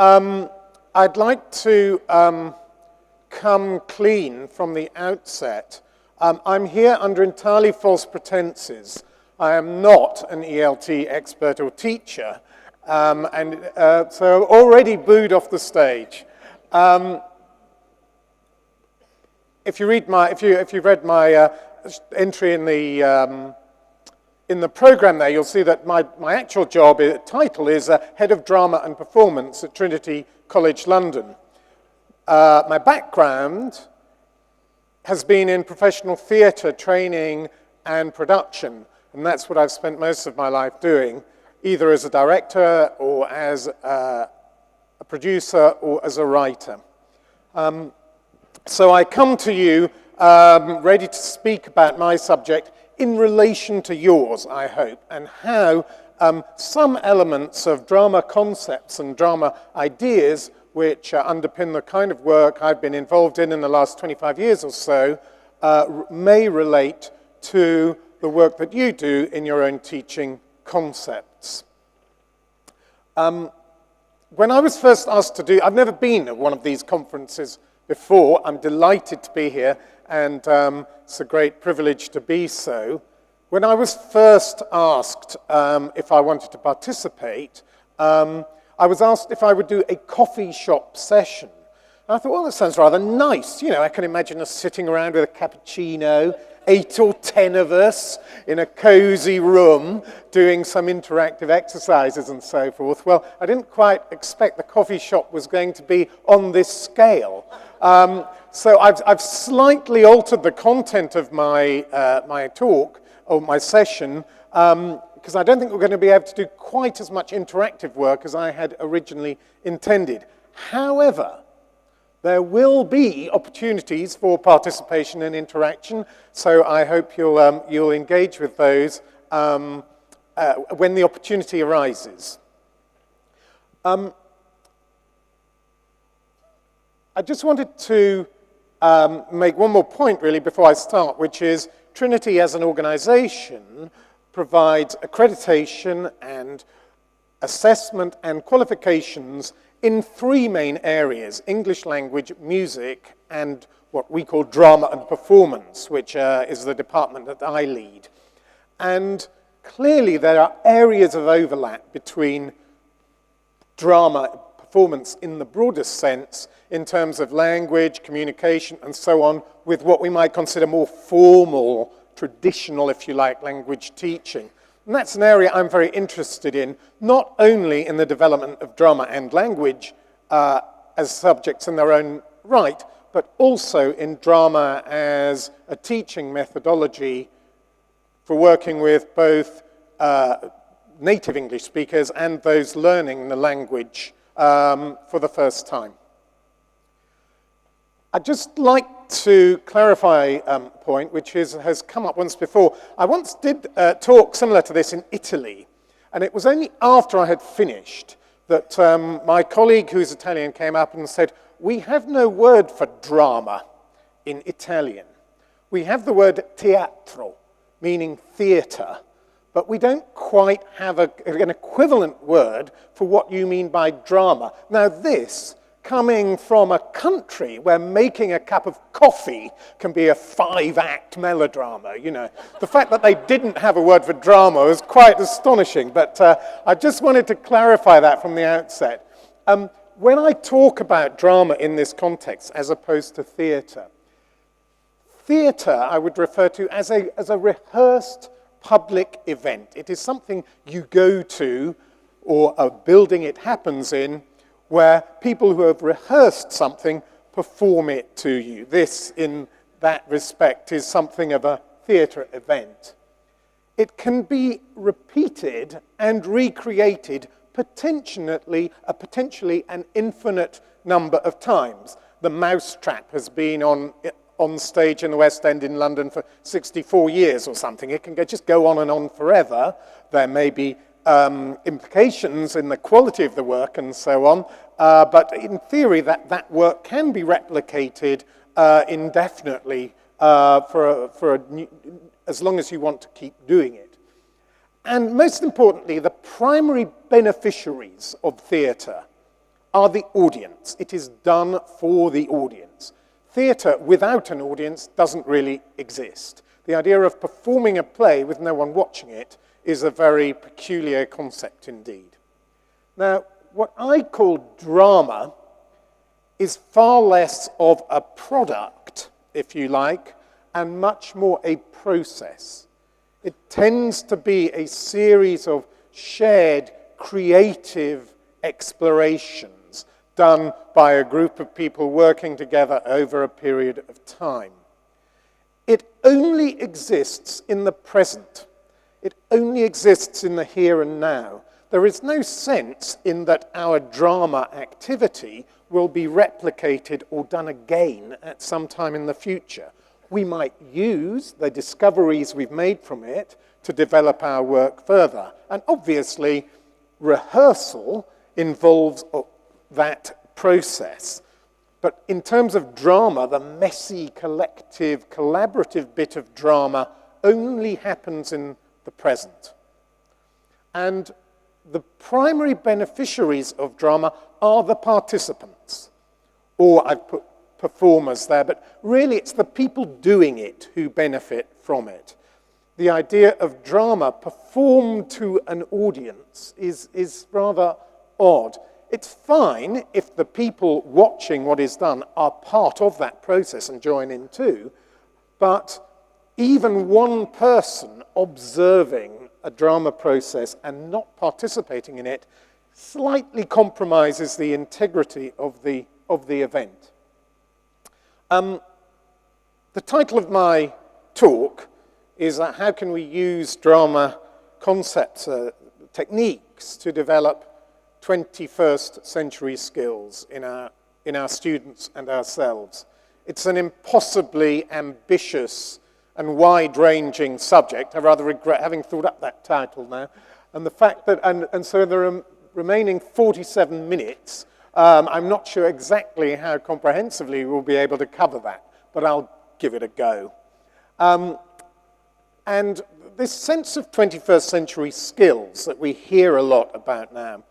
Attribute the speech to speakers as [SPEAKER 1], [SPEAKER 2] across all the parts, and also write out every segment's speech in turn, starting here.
[SPEAKER 1] I'd like to come clean from the outset. I'm here under entirely false pretenses. I am not an ELT expert or teacher, so already booed off the stage. If you've read my entry in the program there, you'll see that my actual title is Head of Drama and Performance at Trinity College, London. My background has been in professional theatre training and production, and that's what I've spent most of my life doing, either as a director or as a producer or as a writer. So I come to you ready to speak about my subject in relation to yours, I hope, and how some elements of drama concepts and drama ideas which underpin the kind of work I've been involved in the last 25 years or so may relate to the work that you do in your own teaching concepts. When I was first asked to do, I've never been at one of these conferences before. I'm delighted to be here, and it's a great privilege to be so. When I was first asked if I wanted to participate, I was asked if I would do a coffee shop session. And I thought, well, that sounds rather nice. You know, I can imagine us sitting around with a cappuccino, 8 or 10 of us in a cozy room doing some interactive exercises and so forth. Well, I didn't quite expect the coffee shop was going to be on this scale. So I've slightly altered the content of my talk, or my session, because I don't think we're going to be able to do quite as much interactive work as I had originally intended. However, there will be opportunities for participation and interaction, so I hope you'll engage with those when the opportunity arises. I just wanted to make one more point, really, before I start, which is Trinity as an organization provides accreditation and assessment and qualifications in 3 main areas: English language, music, and what we call drama and performance, which is the department that I lead. And clearly there are areas of overlap between drama performance in the broadest sense, in terms of language, communication, and so on, with what we might consider more formal, traditional, if you like, language teaching. And that's an area I'm very interested in, not only in the development of drama and language as subjects in their own right, but also in drama as a teaching methodology for working with both native English speakers and those learning the language for the first time. I'd just like to clarify a point which has come up once before. I once did a talk similar to this in Italy, and it was only after I had finished that my colleague who's Italian came up and said, we have no word for drama in Italian. We have the word teatro, meaning theatre, but we don't quite have an equivalent word for what you mean by drama. Now this, coming from a country where making a cup of coffee can be a 5-act melodrama, you know. The fact that they didn't have a word for drama was quite astonishing, but I just wanted to clarify that from the outset. When I talk about drama in this context, as opposed to theatre, I would refer to as a rehearsed public event. It is something you go to, or a building it happens in, where people who have rehearsed something perform it to you. This, in that respect, is something of a theatre event. It can be repeated and recreated potentially an infinite number of times. The Mousetrap has been on stage in the West End in London for 64 years or something. It can just go on and on forever. There may be implications in the quality of the work and so on, but in theory that work can be replicated indefinitely as long as you want to keep doing it. And most importantly, the primary beneficiaries of theatre are the audience. It is done for the audience. Theatre without an audience doesn't really exist. The idea of performing a play with no one watching it is a very peculiar concept indeed. Now, what I call drama is far less of a product, if you like, and much more a process. It tends to be a series of shared creative explorations done by a group of people working together over a period of time. It only exists in the present. It only exists in the here and now. There is no sense in that our drama activity will be replicated or done again at some time in the future. We might use the discoveries we've made from it to develop our work further. And obviously, rehearsal involves that process. But in terms of drama, the messy, collective, collaborative bit of drama only happens in the present. And the primary beneficiaries of drama are the participants. Or I've put performers there, but really it's the people doing it who benefit from it. The idea of drama performed to an audience is rather odd. It's fine if the people watching what is done are part of that process and join in too, but even one person observing a drama process and not participating in it slightly compromises the integrity of the event. The title of my talk is how can we use drama concepts, techniques to develop 21st century skills in our students and ourselves. It's an impossibly ambitious and wide-ranging subject. I rather regret having thought up that title now. And the fact that, and so the remaining 47 minutes, I'm not sure exactly how comprehensively we'll be able to cover that, but I'll give it a go. And this sense of 21st century skills that we hear a lot about now,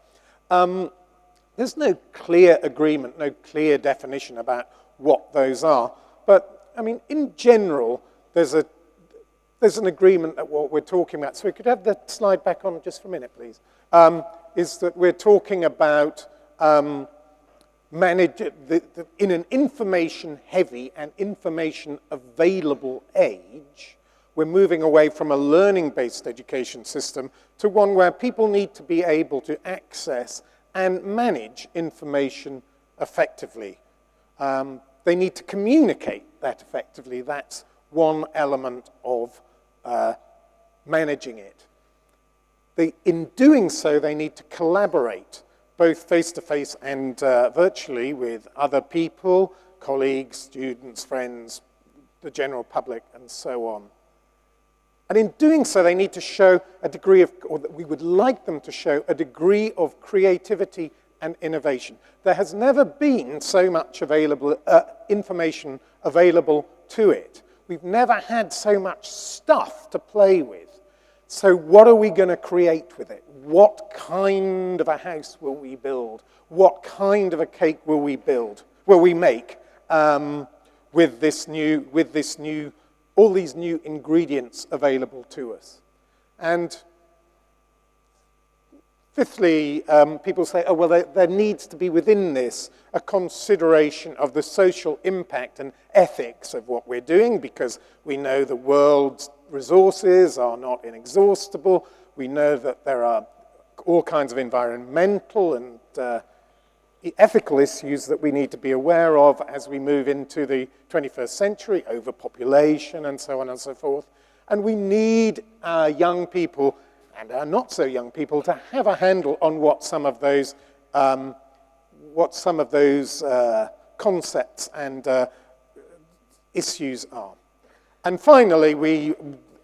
[SPEAKER 1] there's no clear agreement, no clear definition about what those are. But, I mean, in general, there's an agreement that what we're talking about, so we could have the slide back on just for a minute, please, is that we're talking about in an information-heavy and information-available age, we're moving away from a learning-based education system to one where people need to be able to access and manage information effectively. They need to communicate that effectively. That's one element of managing it. In doing so, they need to collaborate, both face-to-face and virtually with other people, colleagues, students, friends, the general public, and so on. And in doing so, they need to show a degree of, or we would like them to show, a degree of creativity and innovation. There has never been so much information available to it. We've never had so much stuff to play with. So what are we going to create with it? What kind of a house will we build? What kind of a cake will we make with this new, all these new ingredients available to us? And fifthly, people say, oh, well, there needs to be within this a consideration of the social impact and ethics of what we're doing, because we know the world's resources are not inexhaustible. We know that there are all kinds of environmental and ethical issues that we need to be aware of as we move into the 21st century, overpopulation and so on and so forth. And we need our young people and our not so young people to have a handle on what some of those concepts and issues are. And finally,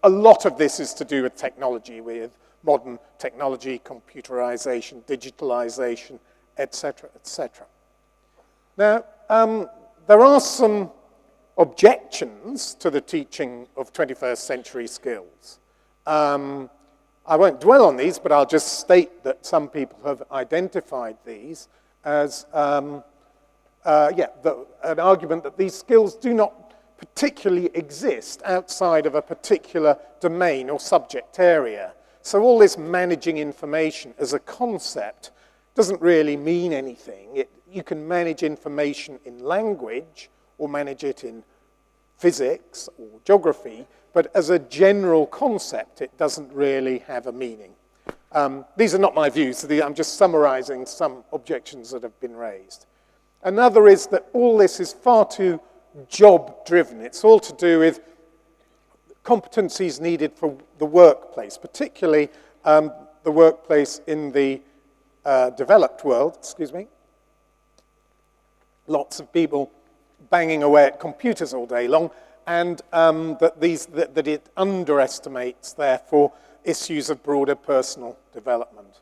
[SPEAKER 1] a lot of this is to do with technology, with modern technology, computerization, digitalization, etc., etc. Now, there are some objections to the teaching of 21st century skills. I won't dwell on these, but I'll just state that some people have identified these. as an argument that these skills do not particularly exist outside of a particular domain or subject area. So all this managing information as a concept doesn't really mean anything. You can manage information in language or manage it in physics or geography, but as a general concept, it doesn't really have a meaning. These are not my views. I'm just summarizing some objections that have been raised. Another is that all this is far too job-driven. It's all to do with competencies needed for the workplace, particularly the workplace in the developed world, Lots of people banging away at computers all day long, and that it underestimates, therefore, issues of broader personal development.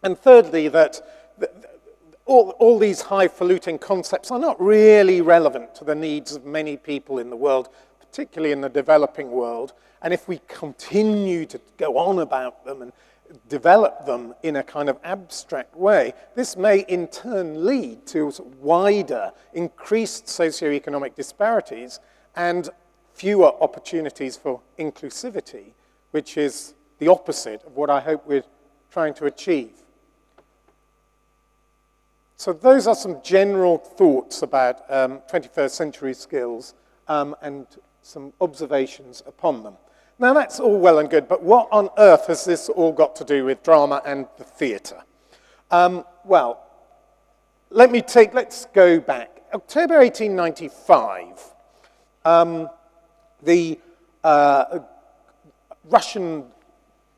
[SPEAKER 1] And thirdly, that all these highfalutin concepts are not really relevant to the needs of many people in the world, particularly in the developing world. And if we continue to go on about them and develop them in a kind of abstract way, this may in turn lead to wider, increased socioeconomic disparities and fewer opportunities for inclusivity, which is the opposite of what I hope we're trying to achieve. So those are some general thoughts about 21st century skills and some observations upon them. Now that's all well and good, but what on earth has this all got to do with drama and the theatre? Well, let's go back. October 1895, the Russian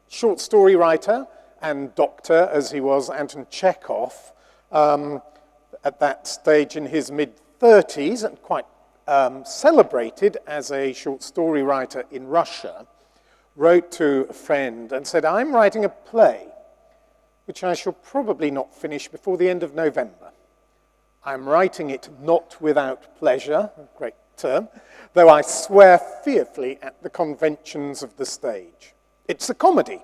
[SPEAKER 1] short story writer and doctor, as he was, Anton Chekhov, at that stage in his mid-30s and quite celebrated as a short story writer in Russia, wrote to a friend and said, "I'm writing a play, which I shall probably not finish before the end of November. I'm writing it not without pleasure," a great term, "though I swear fearfully at the conventions of the stage. It's a comedy.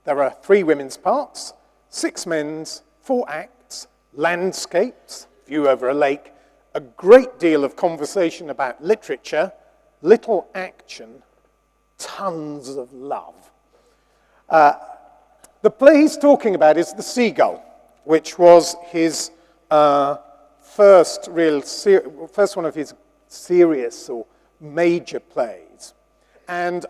[SPEAKER 1] There are 3 women's parts, 6 men's, 4 acts, landscapes, view over a lake, a great deal of conversation about literature, little action, tons of love." The play he's talking about is The Seagull, which was his first one of his serious or major plays. And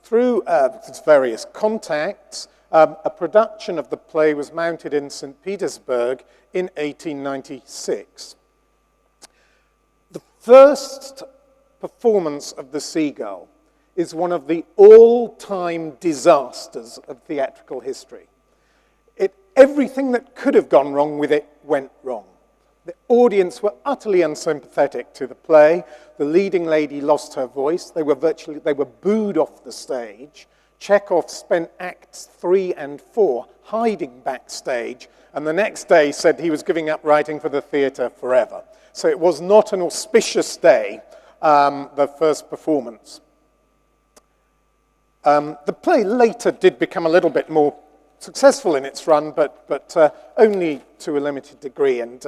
[SPEAKER 1] through his various contacts, a production of the play was mounted in St. Petersburg in 1896. The first performance of The Seagull is one of the all-time disasters of theatrical history. Everything that could have gone wrong with it went wrong. The audience were utterly unsympathetic to the play. The leading lady lost her voice. They were booed off the stage. Chekhov spent acts 3 and 4 hiding backstage, and the next day said he was giving up writing for the theatre forever. So it was not an auspicious day, the first performance. The play later did become a little bit more successful in its run, but only to a limited degree, and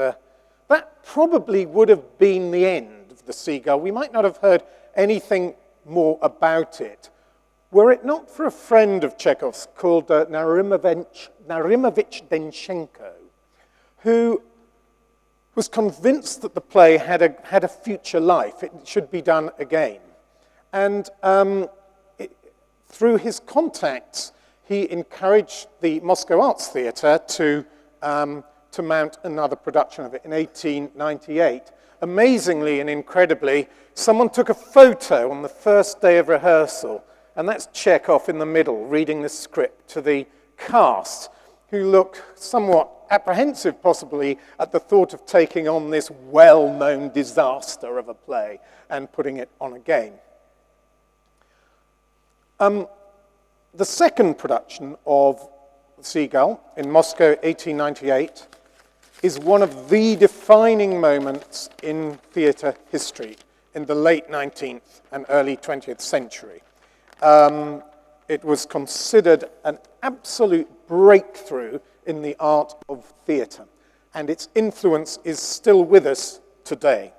[SPEAKER 1] that probably would have been the end of The Seagull. We might not have heard anything more about it, were it not for a friend of Chekhov's called Narimovich Denchenko, who was convinced that the play had a future life. It should be done again. And through his contacts, he encouraged the Moscow Arts Theatre to mount another production of it in 1898. Amazingly and incredibly, someone took a photo on the first day of rehearsal, and that's Chekhov in the middle, reading the script to the cast, who look somewhat apprehensive, possibly, at the thought of taking on this well-known disaster of a play and putting it on again. The second production of Seagull in Moscow, 1898, is one of the defining moments in theatre history in the late 19th and early 20th century. It was considered an absolute breakthrough in the art of theatre. and its influence is still with us today.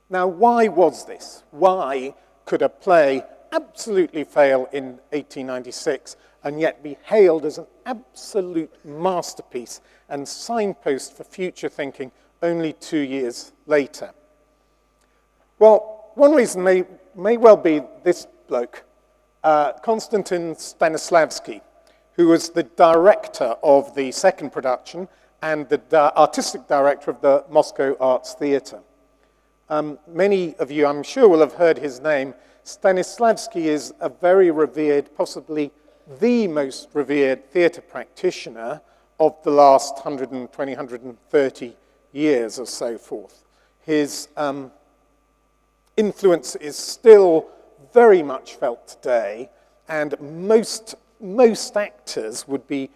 [SPEAKER 1] Now, why was this? Why could a play absolutely fail in 1896 and yet be hailed as an absolute masterpiece and signpost for future thinking only 2 years later? Well, one reason may well be this bloke, Konstantin Stanislavski, who was the director of the second production and the artistic director of the Moscow Arts Theatre. Many of you, I'm sure, will have heard his name. Stanislavski is a very revered, possibly the most revered theatre practitioner of the last 120, 130 years or so forth. His influence is still very much felt today, and most actors would be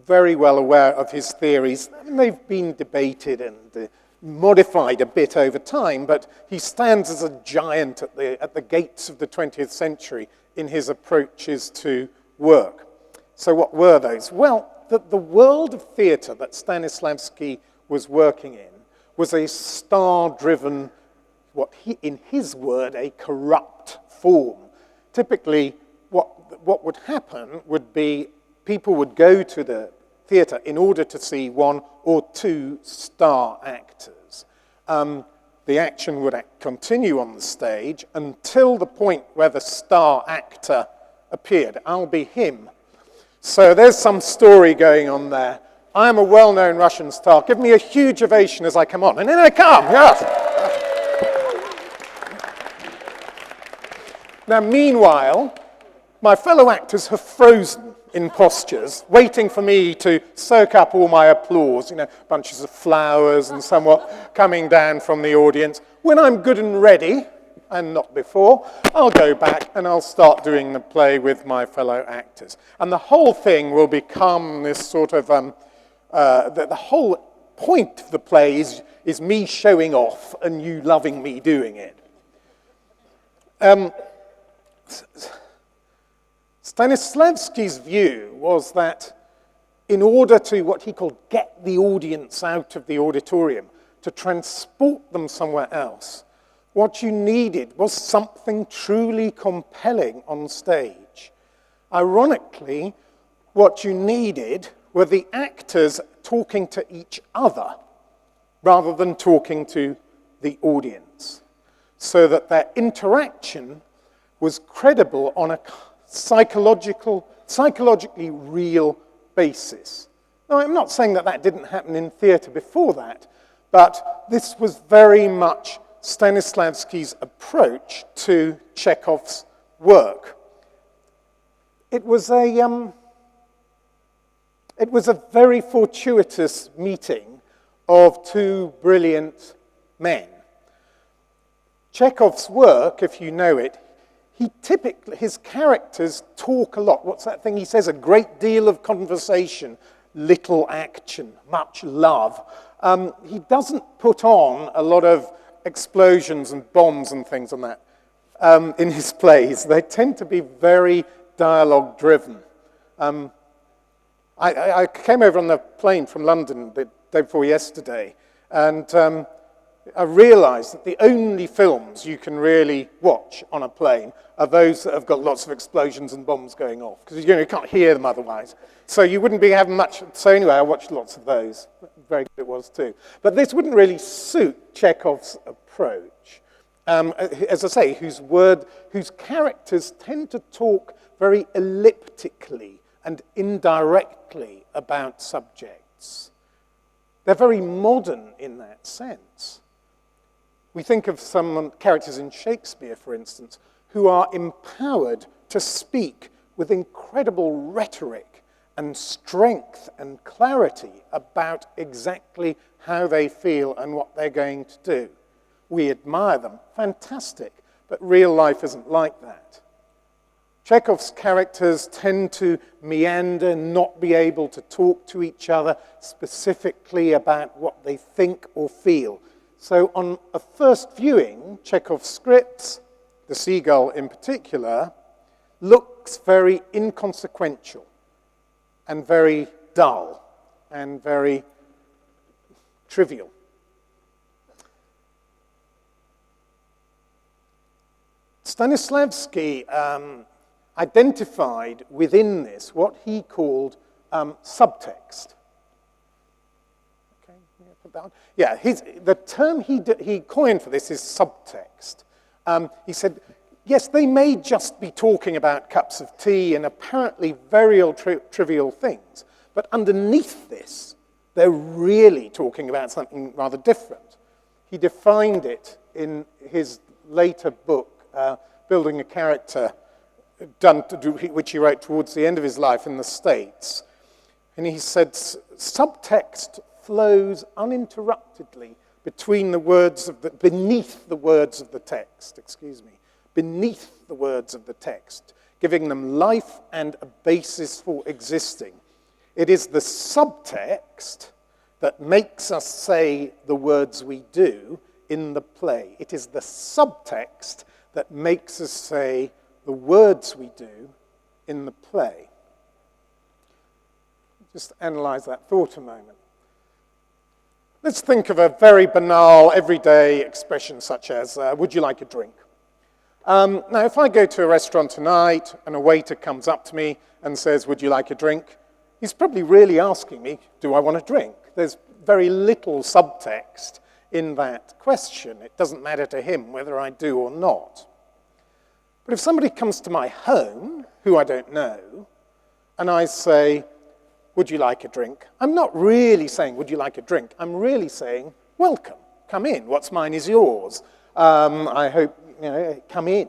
[SPEAKER 1] very well aware of his theories. And they've been debated and modified a bit over time, but he stands as a giant at the gates of the 20th century in his approaches to work. So what were those? Well, the world of theatre that Stanislavski was working in was a star-driven, in his word, a corrupt form. Typically, what would happen would be people would go to the theatre in order to see one or two star actors. The action would continue on the stage until the point where the star actor appeared. I'll be him. So there's some story going on there. I am a well-known Russian star. Give me a huge ovation as I come on. And then I come, yes. Now, meanwhile, my fellow actors have frozen in postures, waiting for me to soak up all my applause, bunches of flowers and somewhat coming down from the audience. When I'm good and ready, and not before, I'll go back and I'll start doing the play with my fellow actors. And the whole thing will become this sort of, the whole point of the play is me showing off and you loving me doing it. Stanislavski's view was that in order to, what he called, get the audience out of the auditorium, to transport them somewhere else, what you needed was something truly compelling on stage. Ironically, what you needed were the actors talking to each other rather than talking to the audience, so that their interaction was credible on a psychologically real basis. Now, I'm not saying that didn't happen in theatre before that, but this was very much Stanislavski's approach to Chekhov's work. It was a very fortuitous meeting of two brilliant men. Chekhov's work, if you know it, his characters talk a lot. What's that thing he says? A great deal of conversation, little action, much love. He doesn't put on a lot of explosions and bombs and things on that in his plays. They tend to be very dialogue-driven. I came over on the plane from London the day before yesterday, and I realized that the only films you can really watch on a plane are those that have got lots of explosions and bombs going off, because you can't hear them otherwise. So you wouldn't be having much. So anyway, I watched lots of those. Very good it was too. But this wouldn't really suit Chekhov's approach. As I say, whose characters tend to talk very elliptically and indirectly about subjects. They're very modern in that sense. We think of some characters in Shakespeare, for instance, who are empowered to speak with incredible rhetoric and strength and clarity about exactly how they feel and what they're going to do. We admire them, fantastic, but real life isn't like that. Chekhov's characters tend to meander, not be able to talk to each other specifically about what they think or feel. So on a first viewing, Chekhov's scripts, the Seagull in particular, looks very inconsequential and very dull and very trivial. Stanislavski identified within this what he called subtext. Okay, yeah, put that on. Yeah, the term he coined for this is subtext. He said, yes, they may just be talking about cups of tea and apparently very trivial things, but underneath this, they're really talking about something rather different. He defined it in his later book, Building a Character, which he wrote towards the end of his life in the States. And he said, subtext flows uninterruptedly beneath the words of the text, beneath the words of the text, giving them life and a basis for existing. It is the subtext that makes us say the words we do in the play. It is the subtext that makes us say the words we do in the play. Just analyze that thought a moment. Let's think of a very banal, everyday expression such as, would you like a drink? Now, if I go to a restaurant tonight and a waiter comes up to me and says, would you like a drink? He's probably really asking me, do I want a drink? There's very little subtext in that question. It doesn't matter to him whether I do or not. But if somebody comes to my home, who I don't know, and I say, would you like a drink? I'm not really saying, would you like a drink? I'm really saying, welcome, come in. What's mine is yours. I hope, come in.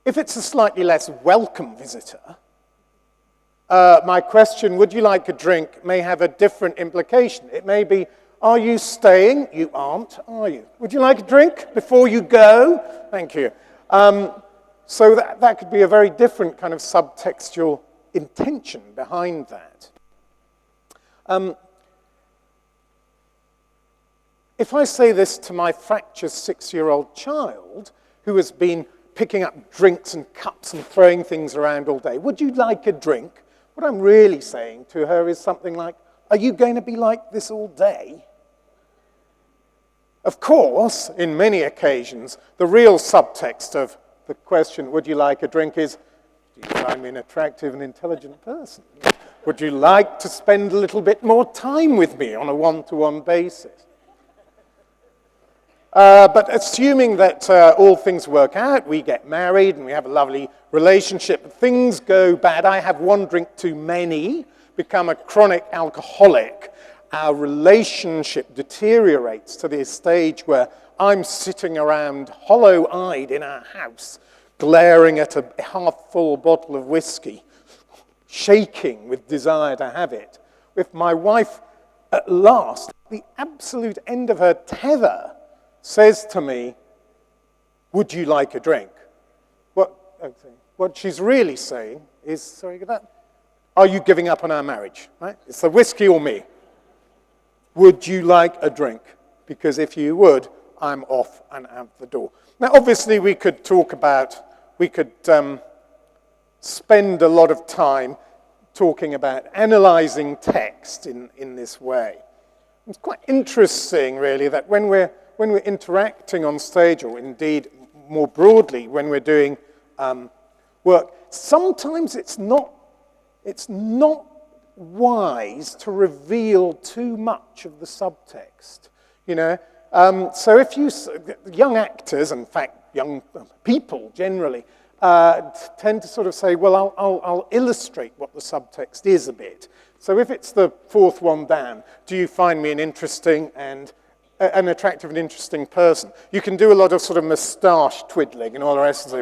[SPEAKER 1] If it's a slightly less welcome visitor, my question, would you like a drink, may have a different implication. It may be, are you staying? You aren't, are you? Would you like a drink before you go? Thank you. So that could be a very different kind of subtextual intention behind that. If I say this to my fractious 6-year-old child who has been picking up drinks and cups and throwing things around all day, would you like a drink? What I'm really saying to her is something like, are you going to be like this all day? Of course, in many occasions, the real subtext of the question, would you like a drink, is, do you find me an attractive and intelligent person? Would you like to spend a little bit more time with me on a one-to-one basis? But assuming that all things work out, we get married and we have a lovely relationship, but things go bad, I have one drink too many, become a chronic alcoholic, our relationship deteriorates to the stage where I'm sitting around hollow-eyed in our house, glaring at a half-full bottle of whiskey, shaking with desire to have it. If my wife, at last, at the absolute end of her tether, says to me, would you like a drink? What she's really saying is, are you giving up on our marriage? Right? It's the whiskey or me. Would you like a drink? Because if you would, I'm off and out the door. Now, obviously, we could spend a lot of time talking about analyzing text in this way. It's quite interesting, really, that when we're interacting on stage, or indeed more broadly when we're doing work, sometimes it's not wise to reveal too much of the subtext. So if young actors, in fact, young people generally, tend to sort of say, well, I'll illustrate what the subtext is a bit. So if it's the fourth one down, do you find me an attractive and interesting person? You can do a lot of sort of moustache twiddling and all the rest, and say,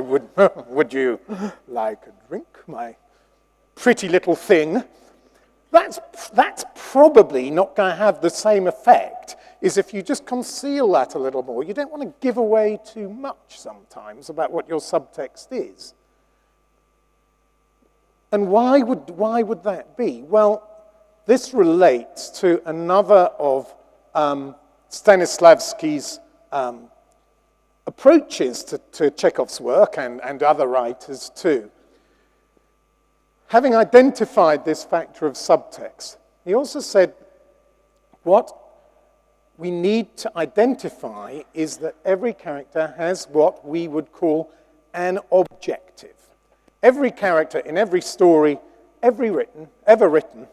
[SPEAKER 1] would you like a drink, my pretty little thing? That's probably not going to have the same effect as if you just conceal that a little more. You don't want to give away too much sometimes about what your subtext is. And why would that be? Well, this relates to another of Stanislavski's approaches to Chekhov's work and other writers too. Having identified this factor of subtext, he also said, what we need to identify is that every character has what we would call an objective. Every character in every story ever written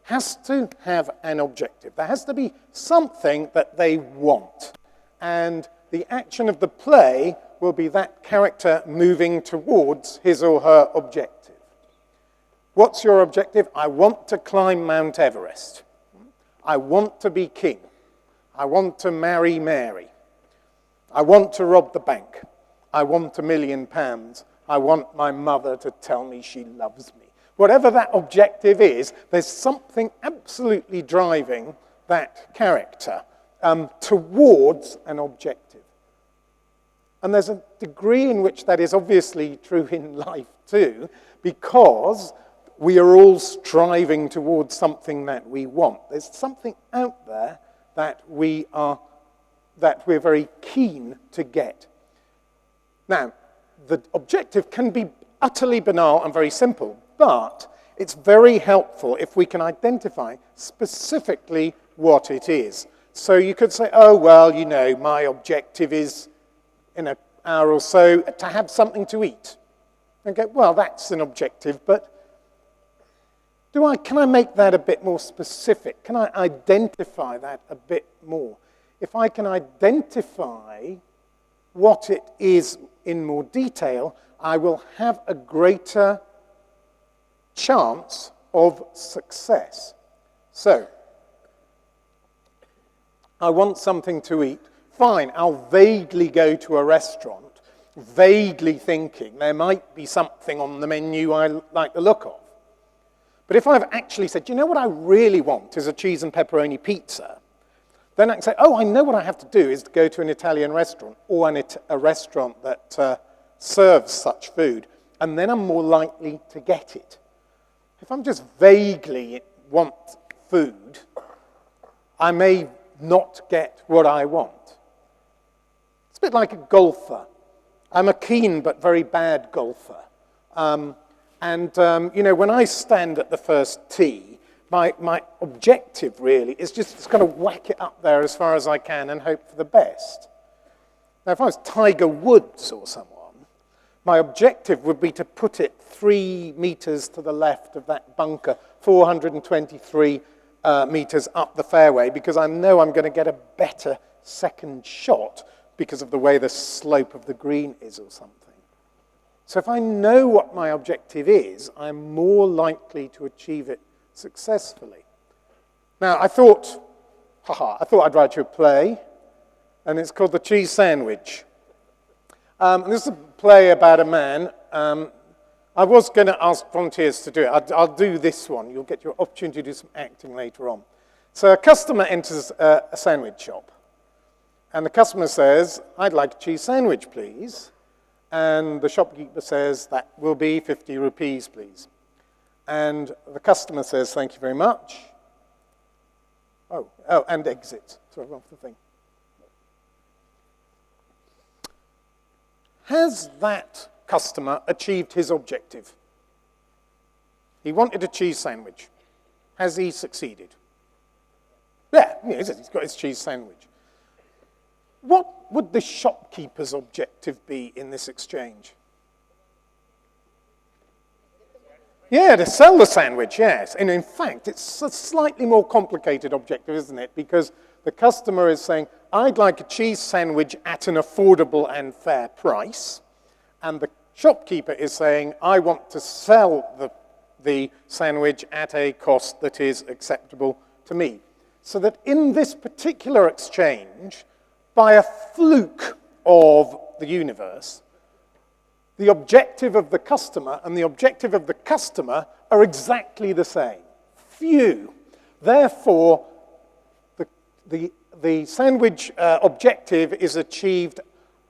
[SPEAKER 1] has to have an objective. There has to be something that they want. And the action of the play will be that character moving towards his or her objective. What's your objective? I want to climb Mount Everest. I want to be king. I want to marry Mary. I want to rob the bank. I want £1 million. I want my mother to tell me she loves me. Whatever that objective is, there's something absolutely driving that character towards an objective. And there's a degree in which that is obviously true in life too, because we are all striving towards something that we want. There's something out there that we're very keen to get. Now, the objective can be utterly banal and very simple, but it's very helpful if we can identify specifically what it is. So you could say, oh, well, you know, my objective is in an hour or so to have something to eat. Okay, well, that's an objective, but can I make that a bit more specific? Can I identify that a bit more? If I can identify what it is in more detail, I will have a greater chance of success. So, I want something to eat. Fine, I'll vaguely go to a restaurant, vaguely thinking there might be something on the menu I like the look of. But if I've actually said, you know what I really want is a cheese and pepperoni pizza, then I can say, oh, I know what I have to do is to go to an Italian restaurant or a restaurant that serves such food, and then I'm more likely to get it. If I'm just vaguely want food, I may not get what I want. It's a bit like a golfer. I'm a keen but very bad golfer. You know, when I stand at the first tee, my objective really is just kind of whack it up there as far as I can and hope for the best. Now, if I was Tiger Woods or someone, my objective would be to put it 3 meters to the left of that bunker, 423 meters up the fairway, because I know I'm going to get a better second shot because of the way the slope of the green is or something. So if I know what my objective is, I'm more likely to achieve it successfully. Now, I thought I'd write you a play, and it's called The Cheese Sandwich. This is a play about a man. I was going to ask volunteers to do it. I'll do this one. You'll get your opportunity to do some acting later on. So a customer enters a sandwich shop, and the customer says, I'd like a cheese sandwich, please. And the shopkeeper says, that will be 50 rupees, please. And the customer says, thank you very much. Oh, and exits. Sorry, wrong thing. Has that customer achieved his objective? He wanted a cheese sandwich. Has he succeeded? Yeah, he's got his cheese sandwich. What would the shopkeeper's objective be in this exchange? Yeah, to sell the sandwich, yes. And in fact, it's a slightly more complicated objective, isn't it? Because the customer is saying, I'd like a cheese sandwich at an affordable and fair price. And the shopkeeper is saying, I want to sell the sandwich at a cost that is acceptable to me. So that in this particular exchange, by a fluke of the universe, the objective of the customer and the objective of the customer are exactly the same. Phew. Therefore, the sandwich objective is achieved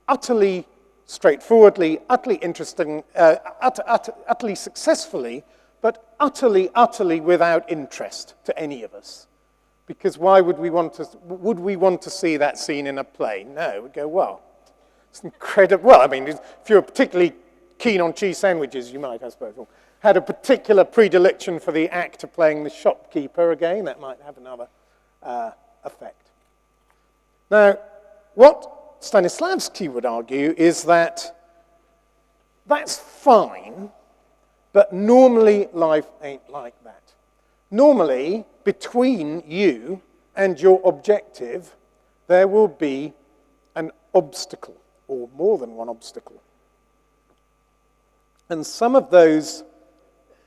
[SPEAKER 1] utterly straightforwardly, utterly interesting, utterly successfully, but utterly without interest to any of us. Because why would we want to see that scene in a play? No, we'd go, well, it's incredible. Well, I mean, if you're particularly keen on cheese sandwiches, you might, I suppose, or had a particular predilection for the actor playing the shopkeeper again, that might have another effect. Now, what Stanislavski would argue is that that's fine, but normally life ain't like that. Normally, between you and your objective, there will be an obstacle, or more than one obstacle. And some of those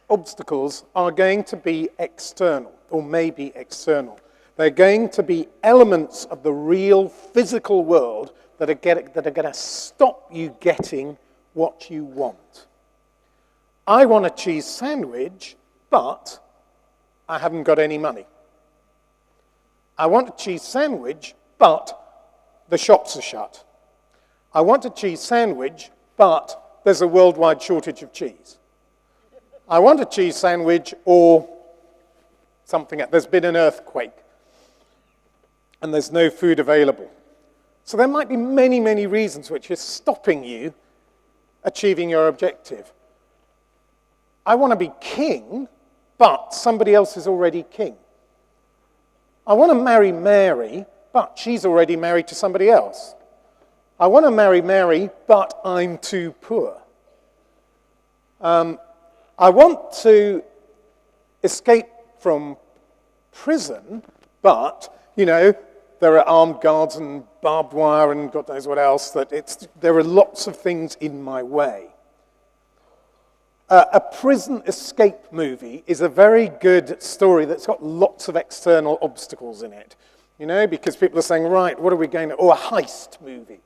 [SPEAKER 1] obstacles are going to be external, or maybe external. They're going to be elements of the real physical world that are going to stop you getting what you want. I want a cheese sandwich, but I haven't got any money. I want a cheese sandwich, but the shops are shut. I want a cheese sandwich, but there's a worldwide shortage of cheese. I want a cheese sandwich or something. There's been an earthquake and there's no food available. So there might be many, many reasons which are stopping you achieving your objective. I want to be king, but somebody else is already king. I want to marry Mary, but she's already married to somebody else. I want to marry Mary, but I'm too poor. I want to escape from prison, but, there are armed guards and barbed wire and God knows what else. There are lots of things in my way. A prison escape movie is a very good story that's got lots of external obstacles in it, because people are saying, right, what are we going to, or a heist movie,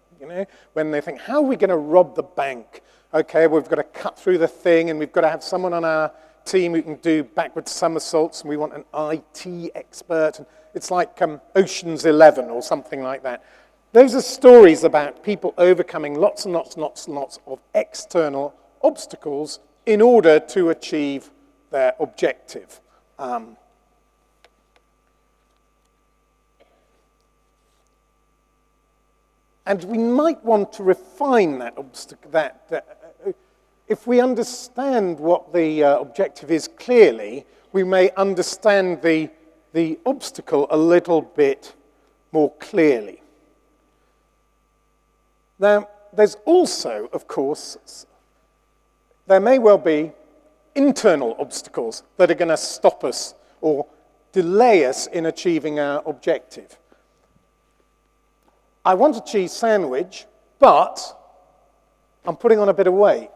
[SPEAKER 1] when they think, how are we going to rob the bank? Okay, we've got to cut through the thing and we've got to have someone on our team who can do backward somersaults and we want an IT expert. And it's like Ocean's 11 or something like that. Those are stories about people overcoming lots and lots and lots and lots of external obstacles in order to achieve their objective. And we might want to refine that obstacle. If we understand what the objective is clearly, we may understand the obstacle a little bit more clearly. Now, there's also, of course, there may well be internal obstacles that are going to stop us or delay us in achieving our objective. I want a cheese sandwich, but I'm putting on a bit of weight.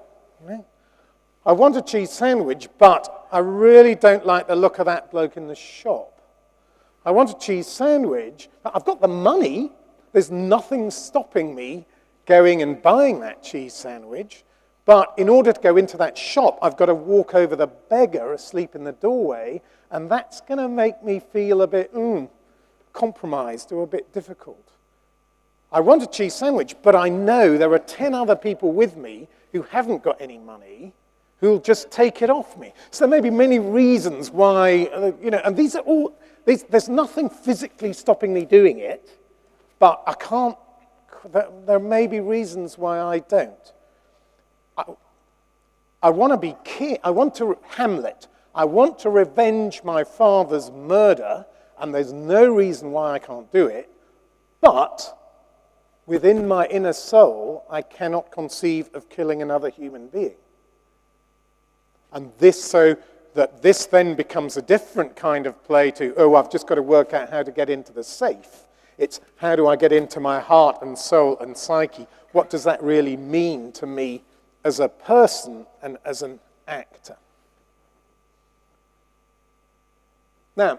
[SPEAKER 1] I want a cheese sandwich, but I really don't like the look of that bloke in the shop. I want a cheese sandwich, but I've got the money. There's nothing stopping me going and buying that cheese sandwich. But in order to go into that shop, I've got to walk over the beggar asleep in the doorway, and that's going to make me feel a bit compromised or a bit difficult. I want a cheese sandwich, but I know there are 10 other people with me who haven't got any money, who'll just take it off me. So there may be many reasons why, and these are all, there's nothing physically stopping me doing it, but I can't, there may be reasons why I don't. I want to be king, Hamlet, I want to revenge my father's murder, and there's no reason why I can't do it, but within my inner soul, I cannot conceive of killing another human being. And so that this then becomes a different kind of play to, I've just got to work out how to get into the safe. It's how do I get into my heart and soul and psyche? What does that really mean to me as a person and as an actor? Now,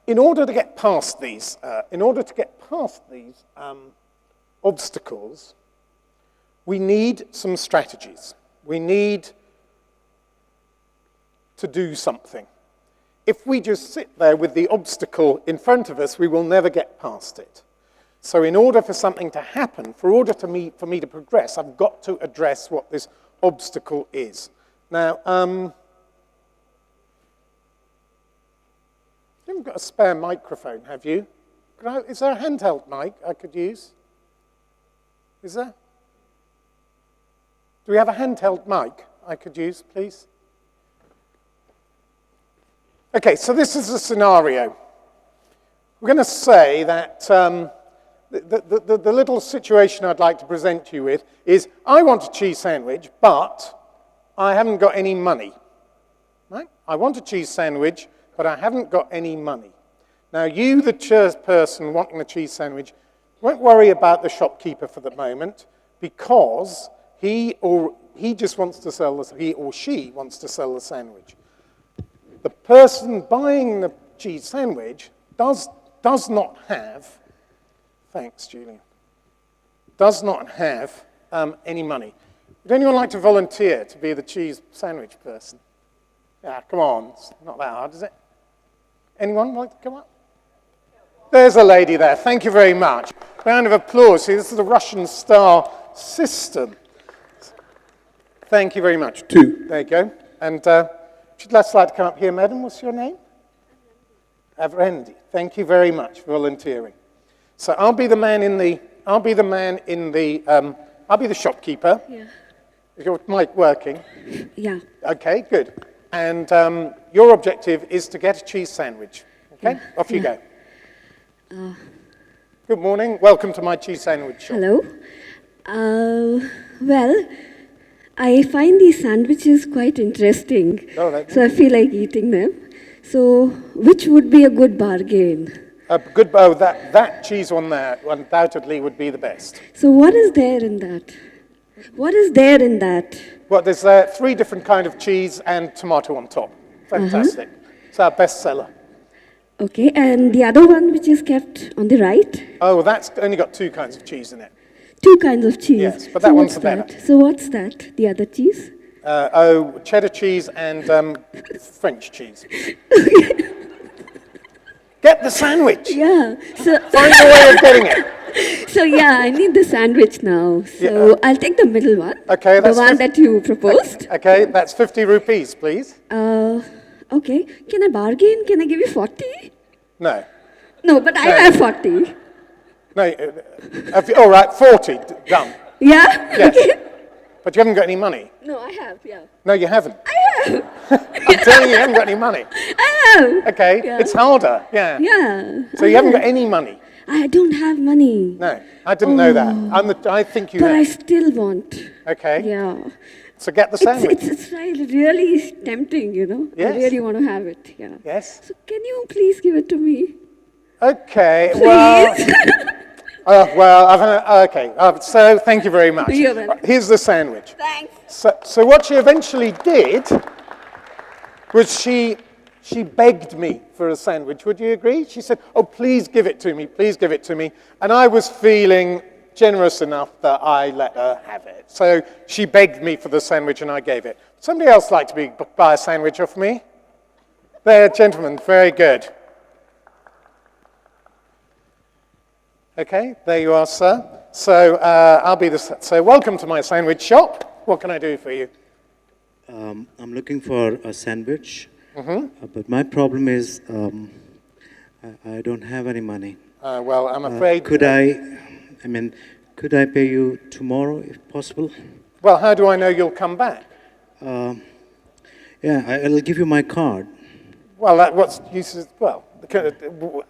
[SPEAKER 1] in order to get past these obstacles, we need some strategies. We need to do something. If we just sit there with the obstacle in front of us, we will never get past it. So in order for something to happen, for me to progress, I've got to address what this obstacle is. Now, you haven't got a spare microphone, have you? Is there a handheld mic I could use? Is there? Do we have a handheld mic I could use, please? Okay, so this is a scenario. We're going to say that the little situation I'd like to present to you with is, I want a cheese sandwich, but I haven't got any money. Right? I want a cheese sandwich, but I haven't got any money. Now, you, the person wanting the cheese sandwich, won't worry about the shopkeeper for the moment, because he or she wants to sell the sandwich. The person buying the cheese sandwich does not have, thanks, Julian, does not have any money. Would anyone like to volunteer to be the cheese sandwich person? Yeah, come on, it's not that hard, is it? Anyone like to come up? There's a lady there, thank you very much. Round of applause. See, this is the Russian-style system. Thank you very much. Two. There you go. And should let's like to come up here, madam. What's your name? Avrendi. Thank you very much for volunteering. So I'll be the shopkeeper. Yeah. Is your mic working?
[SPEAKER 2] Yeah.
[SPEAKER 1] Okay, good. And your objective is to get a cheese sandwich. Okay, yeah. Off you go. Good morning. Welcome to my cheese sandwich shop.
[SPEAKER 2] Hello. Well, I find these sandwiches quite interesting.
[SPEAKER 1] Oh,
[SPEAKER 2] so I feel like eating them. So which would be a good bargain?
[SPEAKER 1] That cheese one there undoubtedly would be the best.
[SPEAKER 2] So what is there in that? What is there in that?
[SPEAKER 1] Well, there's 3 different kinds of cheese and tomato on top. Fantastic. It's our best seller.
[SPEAKER 2] Okay, and the other one which is kept on the right?
[SPEAKER 1] Oh, that's only got 2 kinds of cheese in it.
[SPEAKER 2] 2 kinds of cheese?
[SPEAKER 1] Yes, but that one's the better.
[SPEAKER 2] So what's that, the other cheese?
[SPEAKER 1] Cheddar cheese and French cheese. Get the sandwich.
[SPEAKER 2] Yeah. So
[SPEAKER 1] find a way of getting it.
[SPEAKER 2] So yeah, I need the sandwich now. So I'll take the middle one.
[SPEAKER 1] Okay, that's
[SPEAKER 2] the one that you proposed.
[SPEAKER 1] Okay, that's 50 rupees, please.
[SPEAKER 2] Okay. Can I bargain? Can I give you 40?
[SPEAKER 1] No.
[SPEAKER 2] No, but I have 40.
[SPEAKER 1] No. All right, 40. Done.
[SPEAKER 2] Yeah.
[SPEAKER 1] Yes.
[SPEAKER 2] Okay.
[SPEAKER 1] But you haven't got any money.
[SPEAKER 2] No, I have. Yeah.
[SPEAKER 1] No, you haven't.
[SPEAKER 2] I have.
[SPEAKER 1] I'm telling you haven't got any money.
[SPEAKER 2] I have.
[SPEAKER 1] Okay, yeah. It's harder. Yeah.
[SPEAKER 2] Yeah.
[SPEAKER 1] So you haven't got any money.
[SPEAKER 2] I don't have money.
[SPEAKER 1] No, I didn't know that. I think you
[SPEAKER 2] But
[SPEAKER 1] have.
[SPEAKER 2] I still want.
[SPEAKER 1] Okay.
[SPEAKER 2] Yeah.
[SPEAKER 1] So get the sandwich.
[SPEAKER 2] It's really tempting, you know.
[SPEAKER 1] Yes.
[SPEAKER 2] I really want to have it. Yeah.
[SPEAKER 1] Yes.
[SPEAKER 2] So can you please give it to me?
[SPEAKER 1] Okay.
[SPEAKER 2] Please.
[SPEAKER 1] Okay. So thank you very much.
[SPEAKER 2] You're welcome.
[SPEAKER 1] Here's the sandwich.
[SPEAKER 2] Thanks.
[SPEAKER 1] So what she eventually did was she begged me for a sandwich. Would you agree? She said, "Oh, please give it to me. Please give it to me." And I was feeling generous enough that I let her have it. So she begged me for the sandwich and I gave it. Somebody else like to buy a sandwich off me? There, gentlemen, very good. Okay, there you are, sir. So so welcome to my sandwich shop. What can I do for you?
[SPEAKER 3] I'm looking for a sandwich, but my problem is I don't have any money.
[SPEAKER 1] Well, I'm afraid...
[SPEAKER 3] Could I pay you tomorrow, if possible?
[SPEAKER 1] Well, how do I know you'll come back?
[SPEAKER 3] I'll give you my card.
[SPEAKER 1] Well,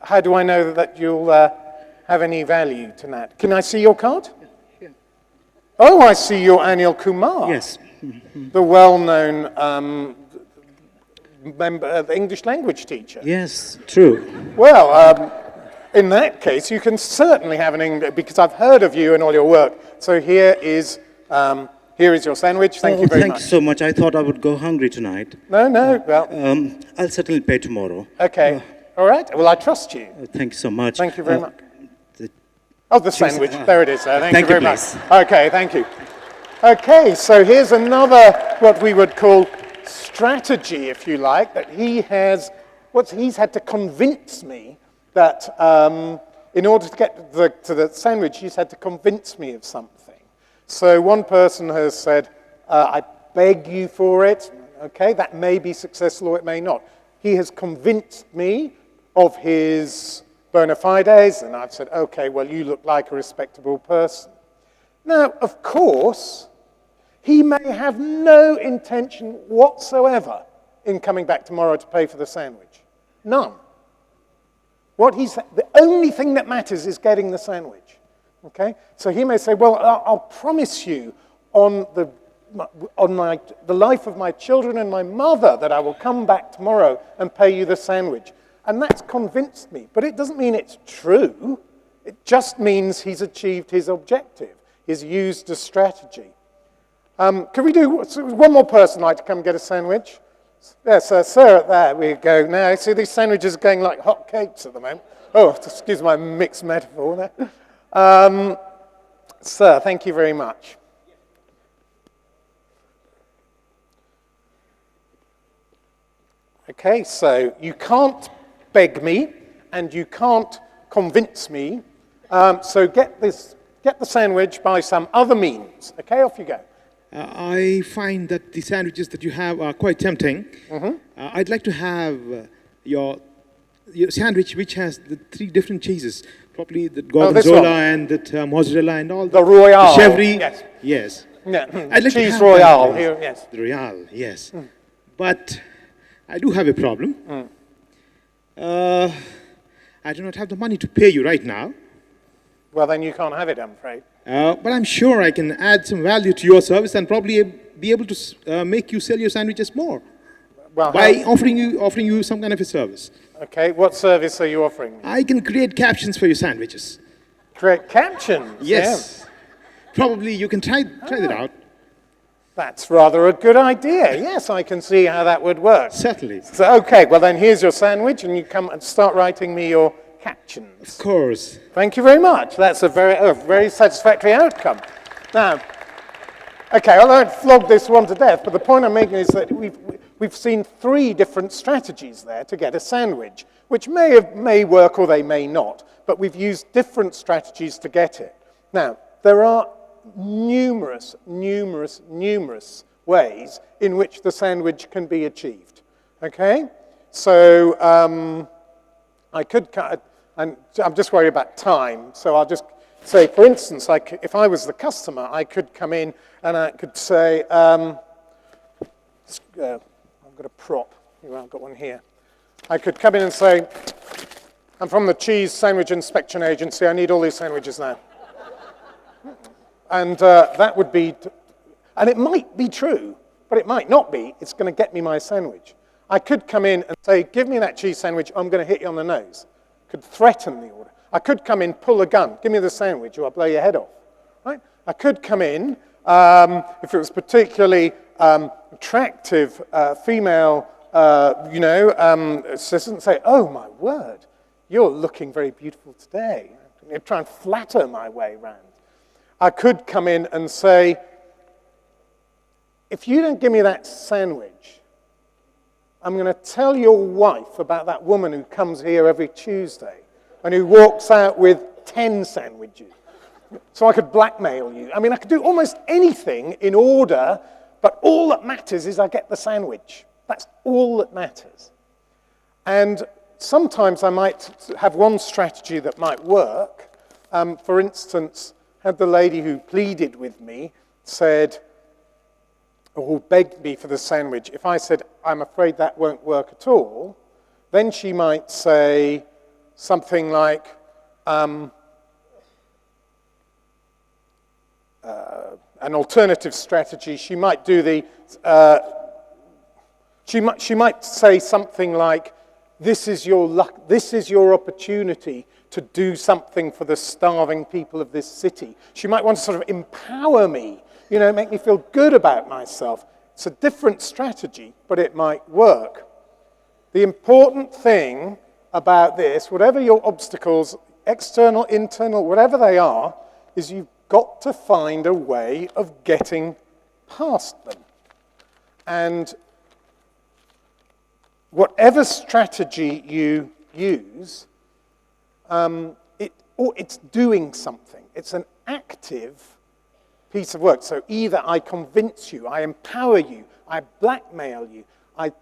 [SPEAKER 1] how do I know that you'll have any value to that? Can I see your card?
[SPEAKER 3] Yeah.
[SPEAKER 1] Oh, I see your Anil Kumar.
[SPEAKER 3] Yes.
[SPEAKER 1] The well-known member, the English language teacher.
[SPEAKER 3] Yes, true.
[SPEAKER 1] Well, in that case, you can certainly have an English, because I've heard of you and all your work. So here is your sandwich. Thank you very much.
[SPEAKER 3] Thanks so much. I thought I would go hungry tonight.
[SPEAKER 1] No. Well,
[SPEAKER 3] I'll certainly pay tomorrow.
[SPEAKER 1] Okay. All right. Well, I trust you.
[SPEAKER 3] Thank you so much.
[SPEAKER 1] Thank you very much. The sandwich. There it is. Thank you very much.
[SPEAKER 3] Please.
[SPEAKER 1] Okay. Thank you. Okay. So here's another what we would call strategy, if you like, that he's had to convince me that in order to get to the sandwich, he's had to convince me of something. So one person has said, I beg you for it. Okay, that may be successful or it may not. He has convinced me of his bona fides, and I've said, okay, well, you look like a respectable person. Now, of course, he may have no intention whatsoever in coming back tomorrow to pay for the sandwich. None. The only thing that matters is getting the sandwich. Okay? So he may say, well, I'll promise you on the life of my children and my mother that I will come back tomorrow and pay you the sandwich. And that's convinced me. But it doesn't mean it's true. It just means he's achieved his objective. He's used a strategy. Can we do one more person like to come get a sandwich? Yes, sir, there we go. Now, see, these sandwiches are going like hot cakes at the moment. Oh, excuse my mixed metaphor there. Sir, thank you very much. Okay, so you can't beg me, and you can't convince me. So get the sandwich by some other means. Okay, off you go.
[SPEAKER 4] I find that the sandwiches that you have are quite tempting. I'd like to have your sandwich which has the 3 different cheeses. Probably the gorgonzola and the mozzarella and all.
[SPEAKER 1] The Royale.
[SPEAKER 4] The chèvre.
[SPEAKER 1] Yes.
[SPEAKER 4] Yes.
[SPEAKER 1] Yeah.
[SPEAKER 4] I'd like
[SPEAKER 1] Cheese
[SPEAKER 4] to have
[SPEAKER 1] Royale.
[SPEAKER 4] that,
[SPEAKER 1] Here, yes.
[SPEAKER 4] The Royale, yes. But I do have a problem. I do not have the money to pay you right now.
[SPEAKER 1] Well, then you can't have it, I'm afraid.
[SPEAKER 4] But I'm sure I can add some value to your service and probably be able to make you sell your sandwiches more
[SPEAKER 1] Well,
[SPEAKER 4] by offering you some kind of a service.
[SPEAKER 1] Okay, what service are you offering me?
[SPEAKER 4] I can create captions for your sandwiches.
[SPEAKER 1] Create captions?
[SPEAKER 4] Yes. Probably you can try that out.
[SPEAKER 1] That's rather a good idea. Yes, I can see how that would work.
[SPEAKER 4] Certainly.
[SPEAKER 1] So, okay, well then here's your sandwich, and you come and start writing me your captions.
[SPEAKER 4] Of course.
[SPEAKER 1] Thank you very much. That's a very satisfactory outcome. Now, okay, I won't flog this one to death, but the point I'm making is that we've seen 3 different strategies there to get a sandwich, which may work or they may not, but we've used different strategies to get it. Now, there are numerous ways in which the sandwich can be achieved. Okay? So I could, and I'm just worried about time, so I'll just say, for instance, if I was the customer, I could come in and I could say, I've got a prop. I've got one here. I could come in and say, I'm from the Cheese Sandwich Inspection Agency. I need all these sandwiches now. And that would be, and it might be true, but it might not be. It's going to get me my sandwich. I could come in and say, give me that cheese sandwich, I'm going to hit you on the nose. Could threaten the order. I could come in, pull a gun, give me the sandwich or I'll blow your head off. Right? I could come in, if it was particularly attractive female, assistant, say, oh my word, you're looking very beautiful today. Try and flatter my way around. I could come in and say, if you don't give me that sandwich, I'm going to tell your wife about that woman who comes here every Tuesday and who walks out with 10 sandwiches. So I could blackmail you. I mean, I could do almost anything in order, but all that matters is I get the sandwich. That's all that matters. And sometimes I might have one strategy that might work. For instance, had the lady who pleaded with me said, or who begged me for the sandwich, if I said, I'm afraid that won't work at all, then she might say something like, an alternative strategy. She might do the, she might say something like, this is your luck, this is your opportunity to do something for the starving people of this city. She might want to sort of empower me, make me feel good about myself. It's a different strategy, but it might work. The important thing about this, whatever your obstacles, external, internal, whatever they are, is you've got to find a way of getting past them. And whatever strategy you use, it's doing something. It's an active piece of work. So either I convince you, I empower you, I blackmail you, I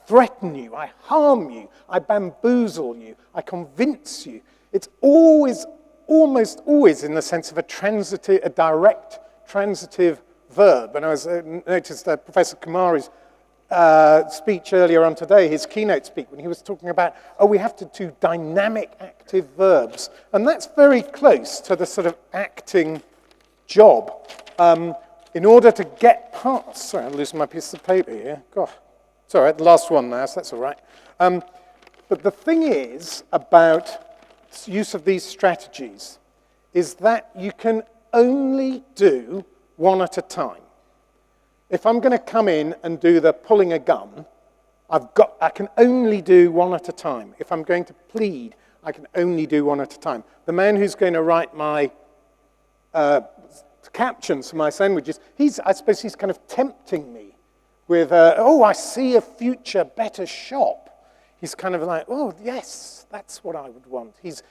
[SPEAKER 1] threaten you, I harm you, I bamboozle you, I convince you. It's always, almost always in the sense of a direct transitive verb. And I noticed that Professor Kumari's speech earlier on today, his keynote speech, when he was talking about, we have to do dynamic active verbs. And that's very close to the sort of acting job. In order to get past, sorry, I'm losing my piece of paper here. God, it's all right, the last one now, so that's all right. But the thing is about use of these strategies is that you can only do one at a time. If I'm going to come in and do the pulling a gun, I can only do one at a time. If I'm going to plead, I can only do one at a time. The man who's going to write my captions for my sandwiches, I suppose he's kind of tempting me with, I see a future better shop. He's kind of like, oh, yes, that's what I would want. He's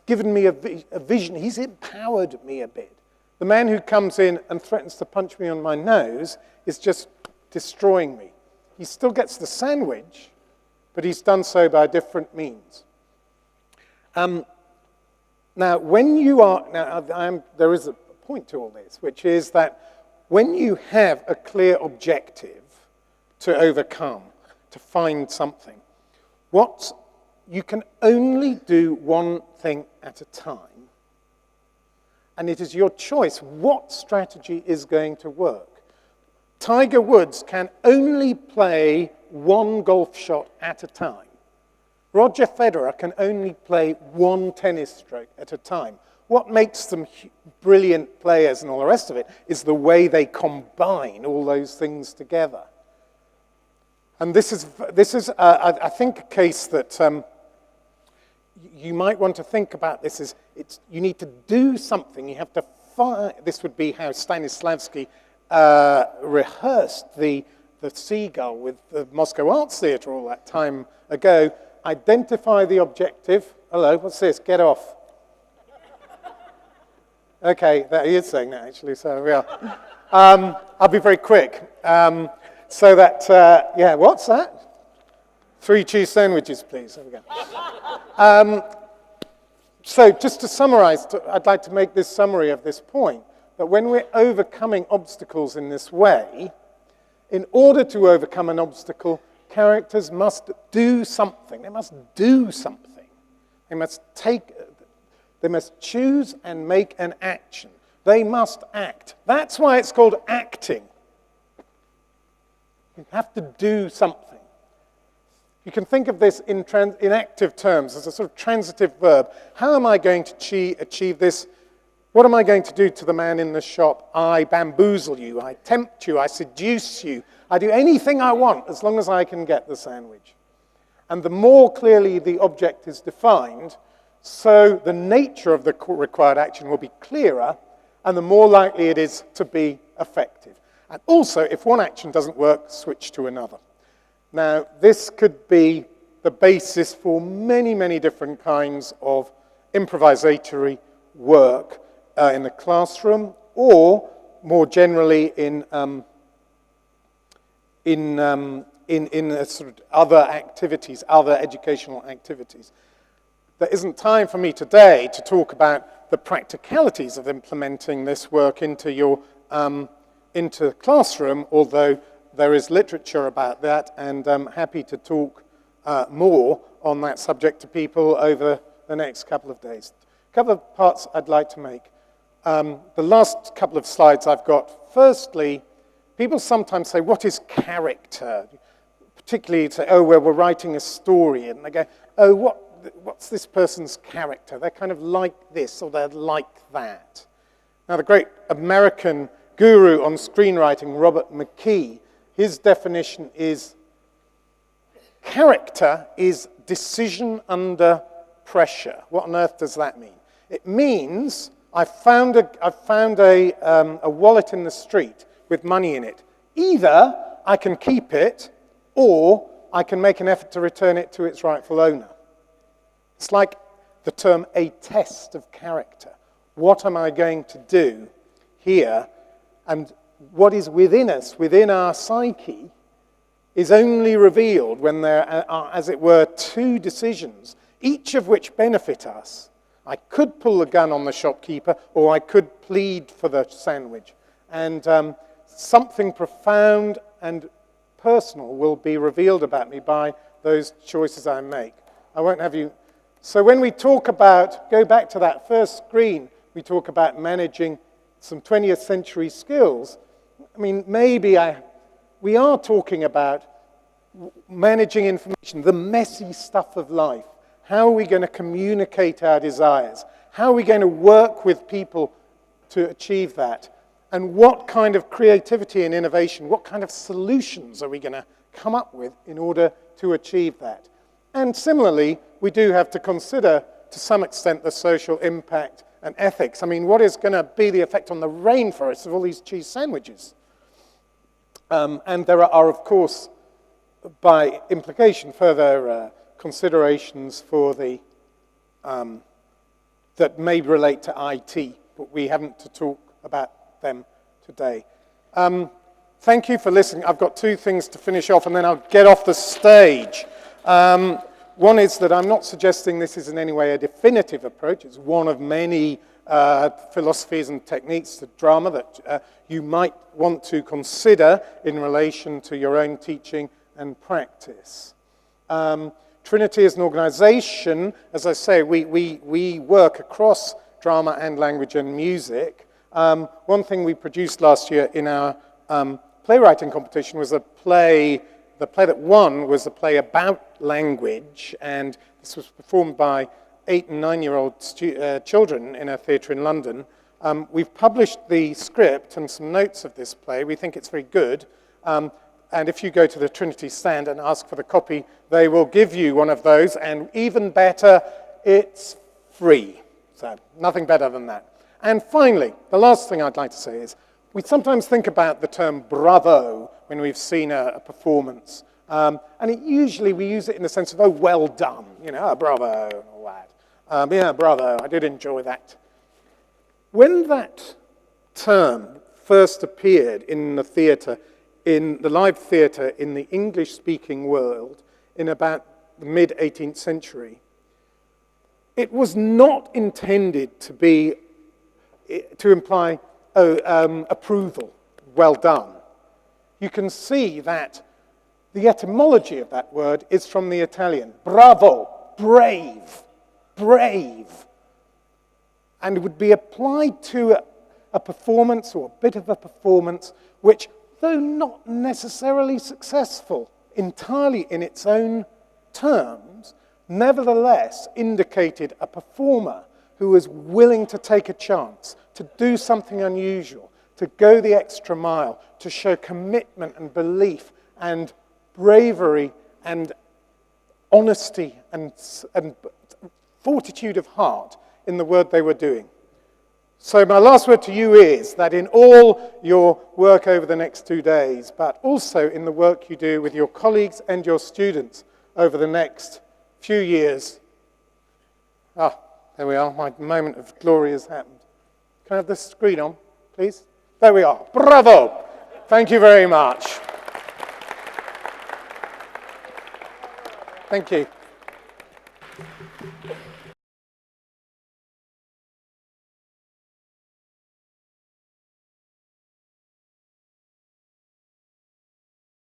[SPEAKER 1] given me a vision. He's empowered me a bit. The man who comes in and threatens to punch me on my nose is just destroying me. He still gets the sandwich, but he's done so by different means. Now, when you are, there is a point to all this, which is that when you have a clear objective to overcome, to find something, you can only do one thing at a time. And it is your choice what strategy is going to work. Tiger Woods can only play one golf shot at a time. Roger Federer can only play one tennis stroke at a time. What makes them brilliant players and all the rest of it is the way they combine all those things together. And this is I think, a case that you might want to think about. This is, you need to do something. You have to find. This would be how Stanislavski rehearsed the Seagull with the Moscow Arts Theatre all that time ago. Identify the objective. Hello, what's this? Get off. Okay, he is saying that actually. So we are. I'll be very quick. So that, what's that? 3 cheese sandwiches, please. There we go. So just to summarize, I'd like to make this summary of this point, that when we're overcoming obstacles in this way, in order to overcome an obstacle, characters must do something. They must do something. They must choose and make an action. They must act. That's why it's called acting. You have to do something. You can think of this in active terms as a sort of transitive verb. How am I going to achieve this? What am I going to do to the man in the shop? I bamboozle you, I tempt you, I seduce you. I do anything I want as long as I can get the sandwich. And the more clearly the object is defined, so the nature of the required action will be clearer, and the more likely it is to be effective. And also, if one action doesn't work, switch to another. Now, this could be the basis for many, many different kinds of improvisatory work in the classroom, or more generally in sort of other activities, other educational activities. There isn't time for me today to talk about the practicalities of implementing this work into your into the classroom, although there is literature about that, and I'm happy to talk more on that subject to people over the next couple of days. A couple of parts I'd like to make. The last couple of slides I've got. Firstly, people sometimes say, what is character? Particularly say, we're writing a story, and they go, what's this person's character? They're kind of like this, or they're like that. Now, the great American guru on screenwriting, Robert Mckee, his definition is, character is decision under pressure. What on earth does that mean? It means I found a wallet in the street with money in it. Either I can keep it, or I can make an effort to return it to its rightful owner. It's like the term a test of character. What am I going to do here? And what is within us, within our psyche, is only revealed when there are, as it were, 2 decisions, each of which benefit us. I could pull the gun on the shopkeeper, or I could plead for the sandwich. And something profound and personal will be revealed about me by those choices I make. I won't have you... So when we talk about, go back to that first screen, we talk about managing some 20th century skills. I mean, maybe we are talking about managing information, the messy stuff of life. How are we going to communicate our desires? How are we going to work with people to achieve that? And what kind of creativity and innovation, what kind of solutions are we going to come up with in order to achieve that? And similarly, we do have to consider, to some extent, the social impact and ethics. I mean, what is going to be the effect on the rainforest of all these cheese sandwiches? And there are, of course, by implication, further considerations for the that may relate to IT, but we haven't to talk about them today. Thank you for listening. I've got two things to finish off, and then I'll get off the stage. One is that I'm not suggesting this is in any way a definitive approach. It's one of many philosophies and techniques to drama that you might want to consider in relation to your own teaching and practice. Trinity is an organization. As I say, we work across drama and language and music. One thing we produced last year in our playwriting competition was a play. The play that won was a play about language, and this was performed by 8- and 9-year-old children in a theatre in London. We've published the script and some notes of this play. We think it's very good. And if you go to the Trinity stand and ask for the copy, they will give you one of those, and even better, it's free. So nothing better than that. And finally, the last thing I'd like to say is, we sometimes think about the term bravo when we've seen a performance. And usually we use it in the sense of, oh, well done, you know, bravo, and all that. Yeah, bravo, I did enjoy that. When that term first appeared in the theatre, in the live theatre in the English-speaking world in about the mid-18th century, it was not intended to imply approval, well done. You can see that the etymology of that word is from the Italian. Bravo, brave, brave. And it would be applied to a performance or a bit of a performance which, though not necessarily successful entirely in its own terms, nevertheless indicated a performer who was willing to take a chance, to do something unusual, to go the extra mile, to show commitment and belief and bravery and honesty and fortitude of heart in the work they were doing. So my last word to you is that in all your work over the next 2 days, but also in the work you do with your colleagues and your students over the next few years, there we are, my moment of glory has happened. Can I have the screen on, please? There we are. Bravo! Thank you very much. Thank you.